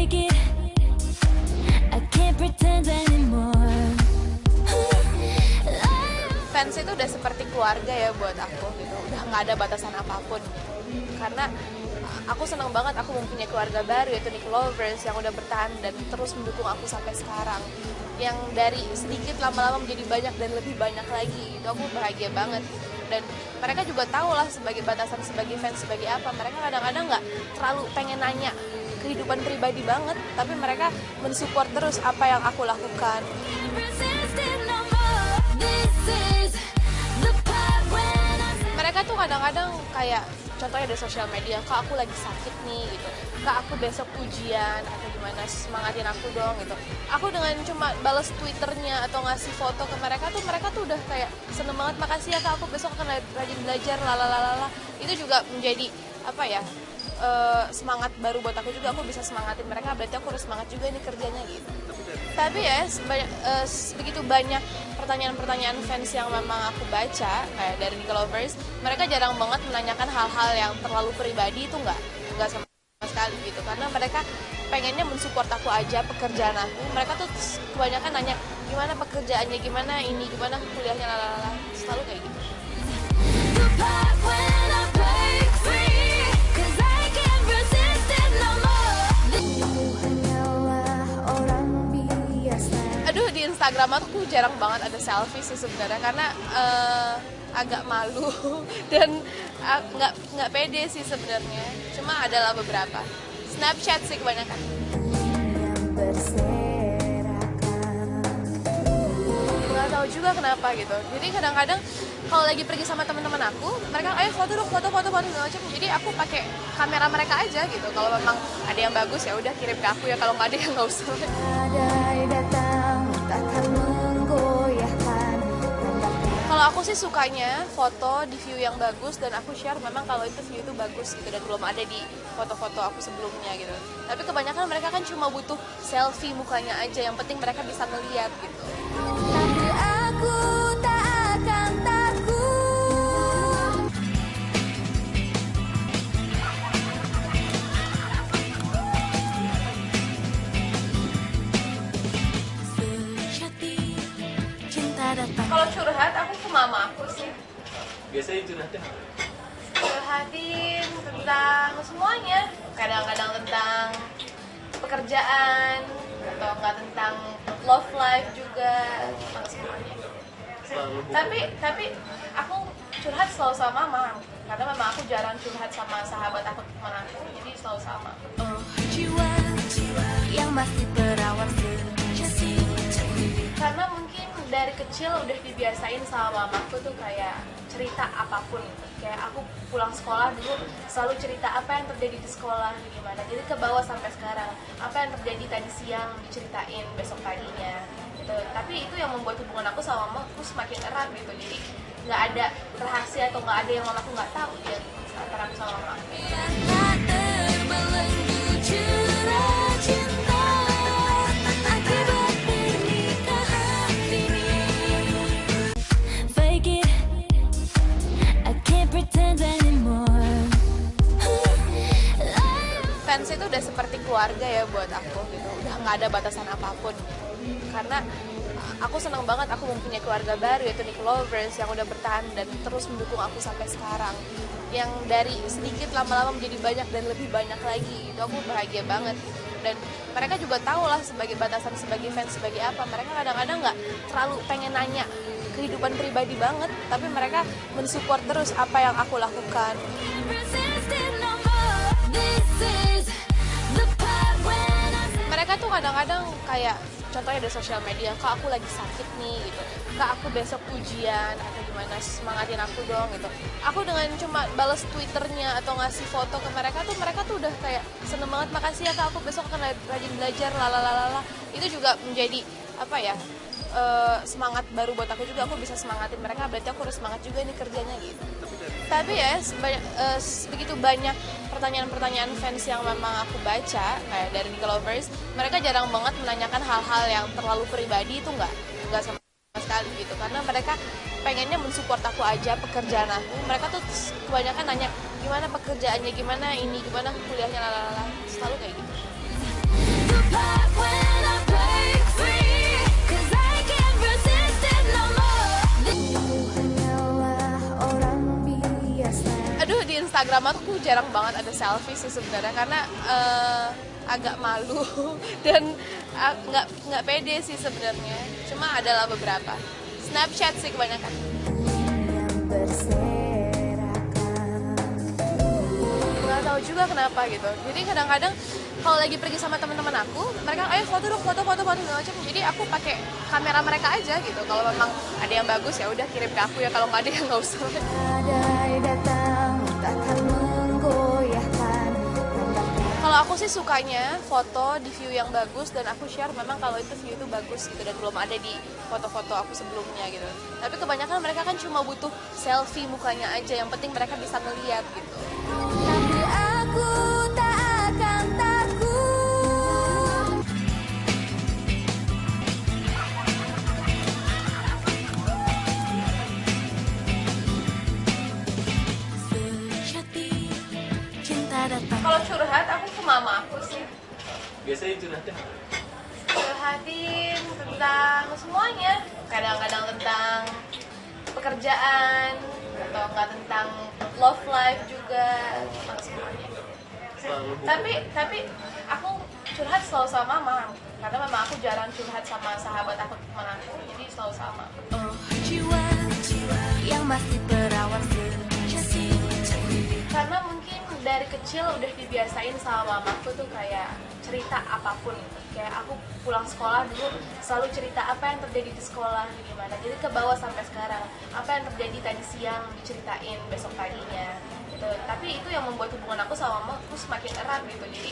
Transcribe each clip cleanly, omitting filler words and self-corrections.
Fake it, I can't pretend anymore. Fans itu udah seperti keluarga ya buat aku gitu, udah nggak ada batasan apapun. Karena aku senang banget aku mempunyai keluarga baru yaitu Nickelovers yang udah bertahan dan terus mendukung aku sampai sekarang. Yang dari sedikit lama-lama menjadi banyak dan lebih banyak lagi, itu aku bahagia banget. Dan mereka juga tahu lah sebagai batasan sebagai fans sebagai apa. Mereka kadang-kadang nggak terlalu pengen nanya kehidupan pribadi banget, tapi mereka mensupport terus apa yang aku lakukan. Mereka tuh kadang-kadang kayak contohnya di sosial media, kak aku lagi sakit nih gitu, kak aku besok ujian atau gimana, semangatin aku dong gitu. Aku dengan cuma balas twitternya atau ngasih foto ke mereka tuh udah kayak seneng banget, makasih ya kak, aku besok akan rajin belajar lalalala. Itu juga menjadi apa ya, semangat baru buat aku juga. Aku bisa semangatin mereka, berarti aku harus semangat juga nih kerjanya gitu. Tapi ya begitu banyak pertanyaan-pertanyaan fans yang memang aku baca kayak dari Nickelovers, mereka jarang banget menanyakan hal-hal yang terlalu pribadi, itu nggak sama sekali gitu, karena mereka pengennya mensupport aku aja pekerjaan aku. Mereka tuh kebanyakan nanya gimana pekerjaannya, gimana ini, gimana kuliahnya, lalala, selalu kayak gitu. Aduh, di Instagram aku jarang banget ada selfie sih sebenarnya, karena agak malu dan nggak pede sih sebenarnya. Cuma adalah beberapa. Snapchat sih kebanyakan. Nggak tahu juga kenapa gitu. Jadi kadang-kadang kalau lagi pergi sama teman-teman aku, mereka ayo foto dong, foto macam. Jadi aku pakai kamera mereka aja gitu. Kalau memang ada yang bagus ya udah kirim ke aku ya. Kalau nggak ada ya nggak usah. Kalau aku sih sukanya foto di view yang bagus dan aku share memang kalau itu view itu bagus gitu dan belum ada di foto-foto aku sebelumnya gitu. Tapi kebanyakan mereka kan cuma butuh selfie mukanya aja, yang penting mereka bisa ngeliat gitu. Tapi aku tak akan takut. Kalau curhat aku ke mama aku sih. Biasanya curhatin apa? Curhatin tentang semuanya. Kadang-kadang tentang pekerjaan atau enggak tentang love life juga, tentang semuanya. Tapi aku curhat selalu sama mama karena memang aku jarang curhat sama sahabat aku, teman aku, jadi selalu sama. Oh, jiwa yang masih perawan Karena mungkin dari kecil udah dibiasain sama mamaku tuh kayak cerita apapun. Kayak aku pulang sekolah dulu selalu cerita apa yang terjadi di sekolah gimana. Jadi ke bawah sampai sekarang, apa yang terjadi tadi siang diceritain besok paginya gitu. Tapi itu yang membuat hubungan aku sama mamaku semakin erat gitu. Jadi nggak ada rahasia atau nggak ada yang mamaku nggak tahu ya antara aku sama mamaku. Fans itu udah seperti keluarga ya buat aku gitu, udah nggak ada batasan apapun. Karena aku senang banget aku mempunyai keluarga baru yaitu Nickelovers yang udah bertahan dan terus mendukung aku sampai sekarang. Yang dari sedikit lama-lama menjadi banyak dan lebih banyak lagi, itu aku bahagia banget. Dan mereka juga tahu lah sebagai batasan sebagai fans sebagai apa. Mereka kadang-kadang nggak terlalu pengen nanya kehidupan pribadi banget, tapi mereka mensupport terus apa yang aku lakukan. Mereka tuh kadang-kadang kayak contohnya di sosial media, kak aku lagi sakit nih gitu, kak aku besok ujian atau gimana, semangatin aku dong gitu. Aku dengan cuma balas twitternya atau ngasih foto ke mereka tuh udah kayak seneng banget, makasih ya kak, aku besok akan rajin belajar lalalala. Itu juga menjadi apa ya, semangat baru buat aku juga. Aku bisa semangatin mereka, berarti aku harus semangat juga nih kerjanya gitu. Tapi ya begitu banyak pertanyaan-pertanyaan fans yang memang aku baca kayak dari Nickelovers, mereka jarang banget menanyakan hal-hal yang terlalu pribadi, itu nggak sama sekali gitu, karena mereka pengennya mensupport aku aja pekerjaan aku. Mereka tuh kebanyakan nanya gimana pekerjaannya, gimana ini, gimana kuliahnya, lalala, selalu kayak gitu. Instagram aku jarang banget ada selfie sih sebenarnya karena agak malu dan nggak pede sih sebenarnya. Cuma adalah beberapa. Snapchat sih kebanyakan. Nggak tahu juga kenapa gitu. Jadi kadang-kadang kalau lagi pergi sama teman-teman aku, mereka ayo foto dong, foto segala macam. Jadi aku pakai kamera mereka aja gitu. Kalau memang ada yang bagus ya udah kirim ke aku ya. Kalau nggak ada ya nggak usah. Kalau aku sih sukanya foto di view yang bagus dan aku share memang kalau itu view itu bagus gitu dan belum ada di foto-foto aku sebelumnya gitu. Tapi kebanyakan mereka kan cuma butuh selfie mukanya aja, yang penting mereka bisa ngeliat gitu. Tapi aku tak akan takut. Sejati cinta datang. Kalau curhat aku ke mama aku sih. Biasanya curhatnya apa? Curhatin tentang semuanya. Kadang-kadang tentang pekerjaan atau enggak tentang love life juga, tentang semuanya. Tapi aku curhat selalu sama mama karena mama aku jarang curhat sama sahabat aku, teman aku, jadi selalu sama. Oh jiwa yang masih perawan sejati. Karena mungkin dari kecil udah dibiasain sama mamaku tuh kayak cerita apapun. Kayak aku pulang sekolah dulu selalu cerita apa yang terjadi di sekolah gimana. Jadi ke bawah sampai sekarang. Apa yang terjadi tadi siang diceritain besok paginya gitu. Tapi itu yang membuat hubungan aku sama mamaku semakin erat gitu. Jadi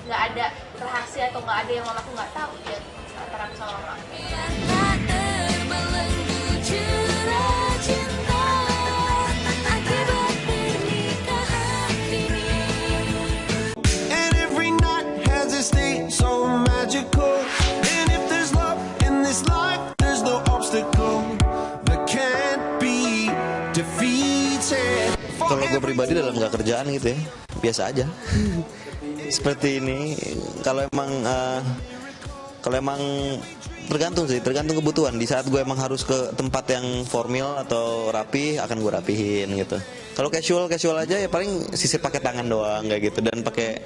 nggak ada rahasia atau nggak ada yang mamaku nggak tahu ya antara aku sama mama. Tak terbelenggu curah cinta akibat pernikahan ini. And every night has a state so magical. And if there's love in this life, there's no obstacle that can't be defeated. Kalau gue pribadi dalam gak kerjaan gitu ya, biasa aja. Seperti ini, kalau emang tergantung sih, tergantung kebutuhan. Di saat gue emang harus ke tempat yang formal atau rapi, akan gue rapihin gitu. Kalau casual aja ya paling sisir pakai tangan doang kayak gitu, dan pakai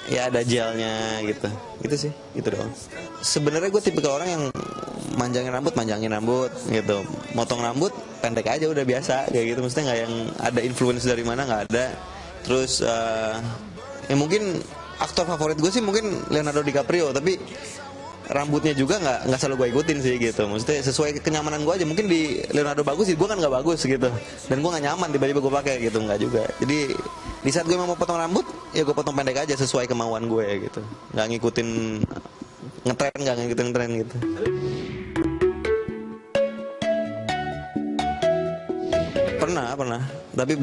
ya ada gelnya gitu sih, gitu doang. Sebenarnya gue tipe orang yang manjangin rambut gitu, motong rambut pendek aja udah biasa kayak gitu, maksudnya nggak yang ada influence dari mana, nggak ada. Terus ya mungkin aktor favorit gue sih mungkin Leonardo DiCaprio, tapi rambutnya juga nggak selalu gue ikutin sih gitu, maksudnya sesuai kenyamanan gue aja. Mungkin di Leonardo bagus sih, gue kan nggak bagus gitu, dan gue nggak nyaman tiba-tiba gue pakai gitu, nggak juga. Jadi di saat gue mau potong rambut ya gue potong pendek aja sesuai kemauan gue gitu, nggak ngikutin ngetren gitu. Pernah, tapi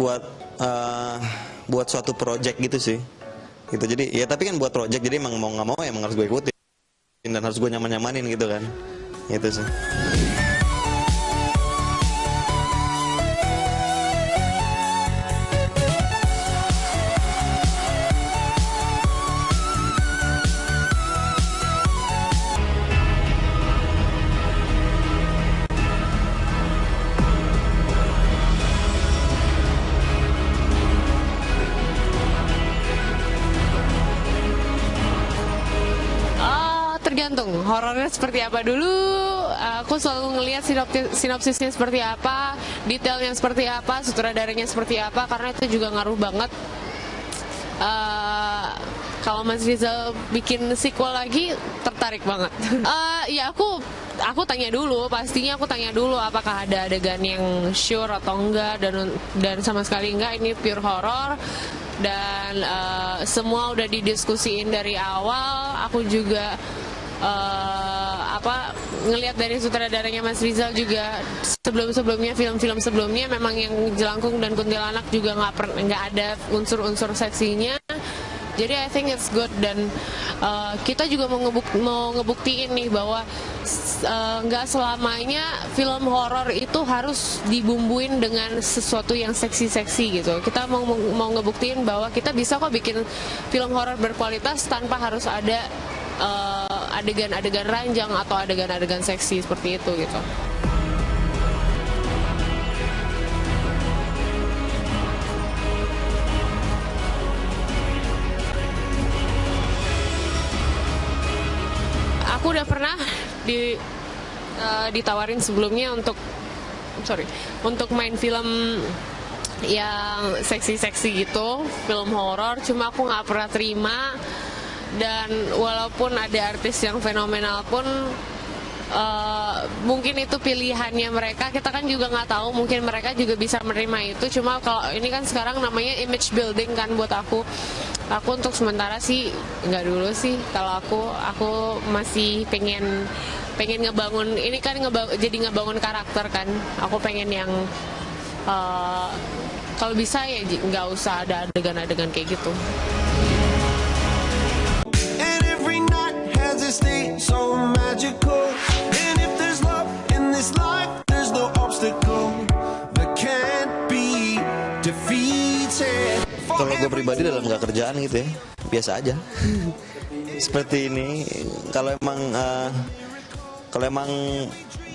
buat suatu project gitu sih gitu. Jadi ya tapi kan buat project, jadi emang mau nggak mau emang harus gue ikutin dan harus gue nyamanin gitu kan, gitu sih. Tergantung horornya seperti apa dulu. Aku selalu ngelihat sinopsisnya seperti apa, detailnya seperti apa, sutradaranya seperti apa, karena itu juga ngaruh banget. Kalau Mas Rizal bikin sequel lagi, tertarik banget. Ya aku tanya dulu, pastinya aku tanya dulu apakah ada adegan yang sure atau enggak, dan sama sekali enggak, ini pure horor. Dan semua udah didiskusiin dari awal. Aku juga ngelihat dari sutradaranya Mas Rizal juga, sebelumnya film-film sebelumnya memang yang Jelangkung dan Kuntilanak juga nggak ada unsur-unsur seksinya. Jadi I think it's good, dan kita juga mau ngebuktiin nih bahwa nggak selamanya film horor itu harus dibumbuin dengan sesuatu yang seksi-seksi gitu. Kita mau ngebuktiin bahwa kita bisa kok bikin film horor berkualitas tanpa harus ada adegan-adegan ranjang atau adegan-adegan seksi seperti itu gitu. Aku udah pernah ditawarin sebelumnya untuk main film yang seksi-seksi gitu, film horor, cuma aku nggak pernah terima. Dan walaupun ada artis yang fenomenal pun mungkin itu pilihannya mereka, kita kan juga nggak tahu, mungkin mereka juga bisa menerima itu. Cuma kalau ini kan sekarang namanya image building kan buat aku untuk sementara sih nggak dulu sih. Kalau aku masih pengen ngebangun ini kan, jadi ngebangun karakter kan. Aku pengen yang kalau bisa ya nggak usah ada adegan-adegan kayak gitu. And every night has a state so magical. And if there's love in this life, there's no obstacle that can't be defeated. Kalau gue pribadi dalam nggak kerjaan gitu ya, biasa aja. Seperti ini. Kalau emang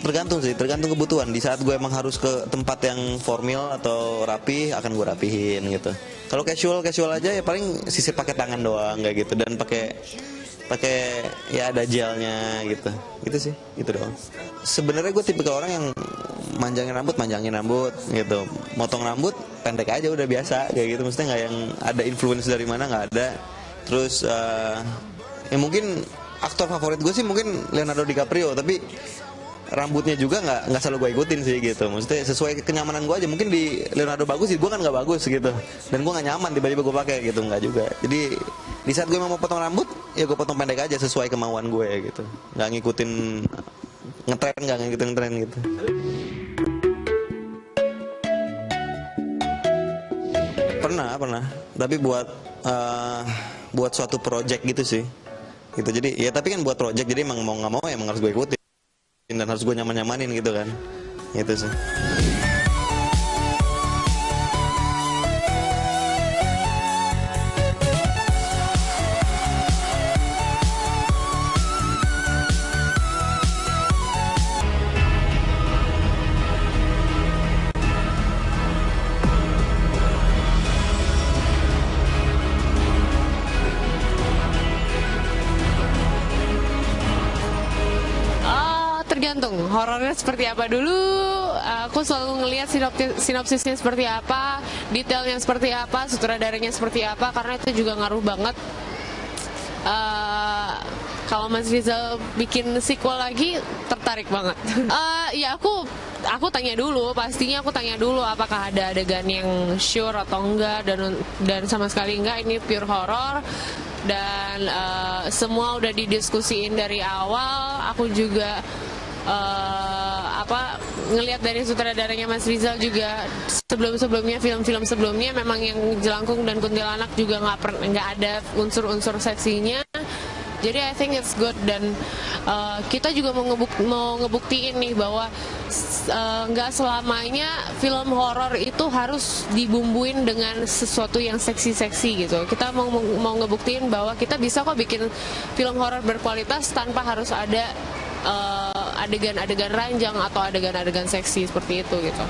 tergantung kebutuhan. Di saat gue emang harus ke tempat yang formal atau rapi, akan gue rapihin gitu. Kalau casual aja ya paling sisir pakai tangan doang kayak gitu, dan pakai ya ada gelnya gitu sih, gitu doang. Sebenarnya gue tipe orang yang manjangin rambut gitu, motong rambut pendek aja udah biasa kayak gitu. Maksudnya nggak yang ada influence dari mana, nggak ada. Terus ya mungkin aktor favorit gue sih mungkin Leonardo DiCaprio, tapi rambutnya juga nggak selalu gue ikutin sih gitu. Maksudnya sesuai kenyamanan gue aja. Mungkin di Leonardo bagus sih, gue kan nggak bagus gitu, dan gue nggak nyaman tiba-tiba gue pakai gitu, nggak juga. Jadi di saat gue mau potong rambut ya gue potong pendek aja sesuai kemauan gue gitu, nggak ngikutin ngetren gitu. Pernah, tapi buat suatu project gitu sih gitu. Jadi ya tapi kan buat project, jadi emang mau nggak mau emang harus gue ikutin dan harus gue nyamanin gitu kan, gitu sih. Tergantung horornya seperti apa dulu. Aku selalu ngelihat sinopsisnya seperti apa, detailnya seperti apa, sutradaranya seperti apa, karena itu juga ngaruh banget. Kalau Mas Rizal bikin sequel lagi, tertarik banget. Ya aku tanya dulu, pastinya aku tanya dulu apakah ada adegan yang sure atau enggak, dan sama sekali enggak, ini pure horor. Dan semua udah didiskusiin dari awal. Aku juga ngelihat dari sutradaranya Mas Rizal juga, sebelumnya film-film sebelumnya memang yang Jelangkung dan Kuntilanak juga nggak ada unsur-unsur seksinya. Jadi I think it's good, dan kita juga mau ngebuktiin nih bahwa nggak selamanya film horor itu harus dibumbuin dengan sesuatu yang seksi-seksi gitu. Kita mau ngebuktiin bahwa kita bisa kok bikin film horor berkualitas tanpa harus ada adegan-adegan ranjang atau adegan-adegan seksi seperti itu gitu.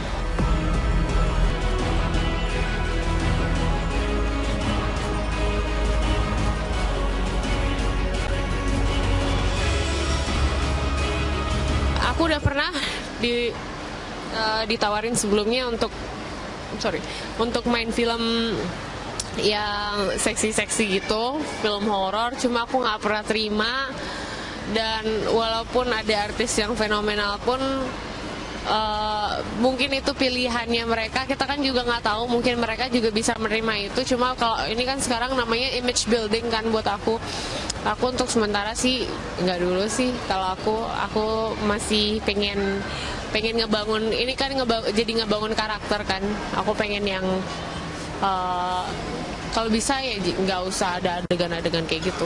Aku udah pernah ditawarin sebelumnya untuk main film yang seksi-seksi gitu, film horor, cuma aku nggak pernah terima. Dan walaupun ada artis yang fenomenal pun mungkin itu pilihannya mereka, kita kan juga nggak tahu, mungkin mereka juga bisa menerima itu. Cuma kalau ini kan sekarang namanya image building kan buat aku untuk sementara sih nggak dulu sih. Kalau aku masih pengen ngebangun ini kan, jadi ngebangun karakter kan. Aku pengen yang kalau bisa ya nggak usah ada adegan-adegan kayak gitu.